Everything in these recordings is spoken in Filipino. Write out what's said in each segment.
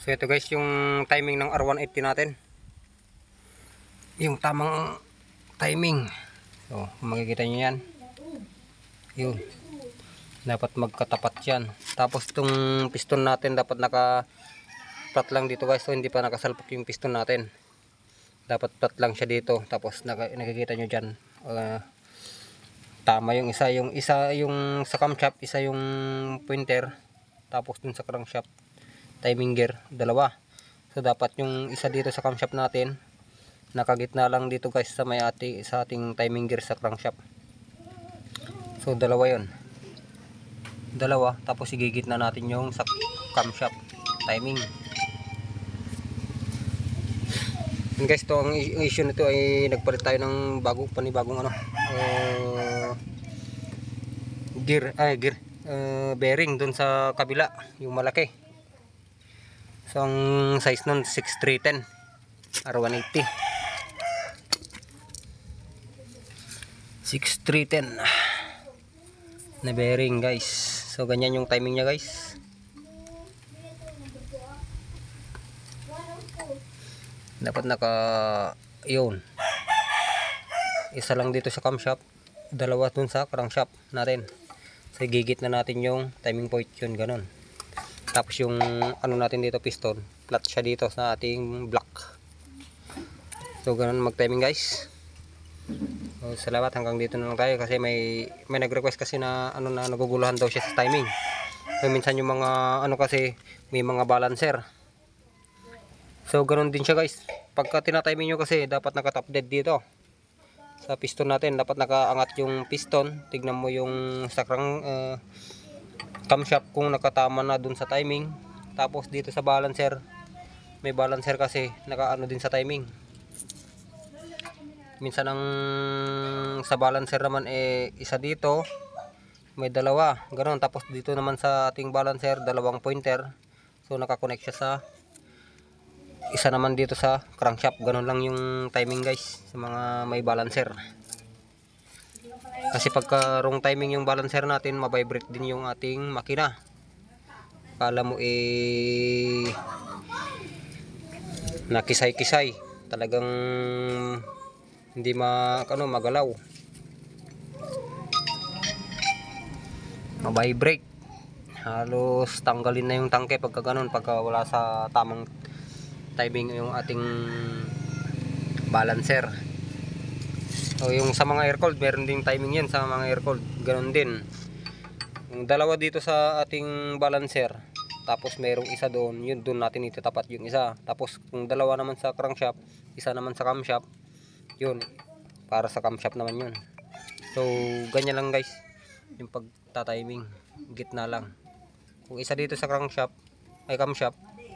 So ito guys yung timing ng R180 natin. Yung tamang timing. So kung makikita nyo yan. Yun. Dapat magkatapat yan. Tapos itong piston natin dapat naka-flat lang dito guys. So hindi pa nakasalpok yung piston natin. Dapat flat lang siya dito. Tapos nakikita nyo dyan. Tama yung isa. Yung sa camshaft, isa yung pointer. Tapos dun sa crankshaft, timing gear, dalawa. So dapat yung isa dito sa camshaft natin, nakagitna lang dito guys sa sa ating timing gear sa crankshaft. So dalawa yon. Dalawa, tapos igigitna natin yung sa camshaft timing. And guys, to ang issue nito ay nagpalit tayo ng panibagong bearing dun sa kabila, yung malaki. So ang size nun 6310 R180. 6310 na bearing guys. So ganyan yung timing nya guys. Dapat yun. Isa lang dito sa camshaft, dalawa dun sa crankshaft natin. So gigit na natin yung timing point yun, ganun. Tapos yung ano natin dito, piston, flat siya dito sa ating block. So ganun mag timing guys. So, salamat, hanggang dito na lang tayo kasi may nag-request kasi na na naguguluhan daw siya sa timing. So minsan yung mga kasi may mga balancer. So ganun din siya guys. Pagka tina-timing nyo kasi dapat naka-top dead dito. Sa piston natin dapat nakaangat yung piston. Tignan mo yung sa camshaft kung nakatama na dun sa timing. Tapos dito sa balancer, may balancer kasi nakaano din sa timing. Minsan sa balancer naman isa dito, may dalawa, ganoon. Tapos dito naman sa ating balancer, dalawang pointer. So nakakonect siya sa isa naman dito sa crankshaft. Ganoon lang yung timing guys sa mga may balancer. Kasi pagka wrong timing yung balancer natin, mabibrate din yung ating makina. Kala mo nakisay-kisay. Talagang hindi magalaw. Mabibrate. Halos tanggalin na yung tangke pagka ganun, pagka wala sa tamang timing yung ating balancer. So yung sa mga air cooled, meron ding timing yan sa mga air cooled. Ganun din. Yung dalawa dito sa ating balancer, tapos mayroong isa doon, yun doon natin itatapat yung isa. Tapos kung dalawa naman sa crankshaft, isa naman sa camshaft, yun para sa camshaft naman yun. So ganyan lang guys yung pagta-timing, gitna lang. Kung isa dito sa camshaft,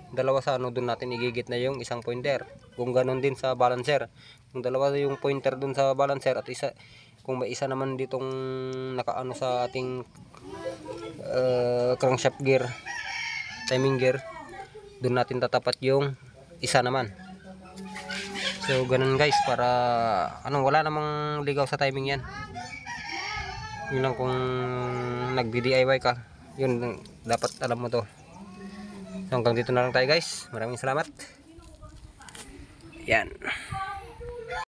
dalawa sa doon natin igigit na yung isang pointer. Kung ganun din sa balancer, kung dalawa yung pointer doon sa balancer at kung may isa naman ditong nakaano sa ating crankshaft gear, timing gear, doon natin tatapat yung isa naman. So ganun guys, para wala namang ligaw sa timing yan. Yun lang, kung nagdi-DIY ka, yun dapat alam mo to. So hanggang dito na lang tayo guys. Maraming salamat. Yan.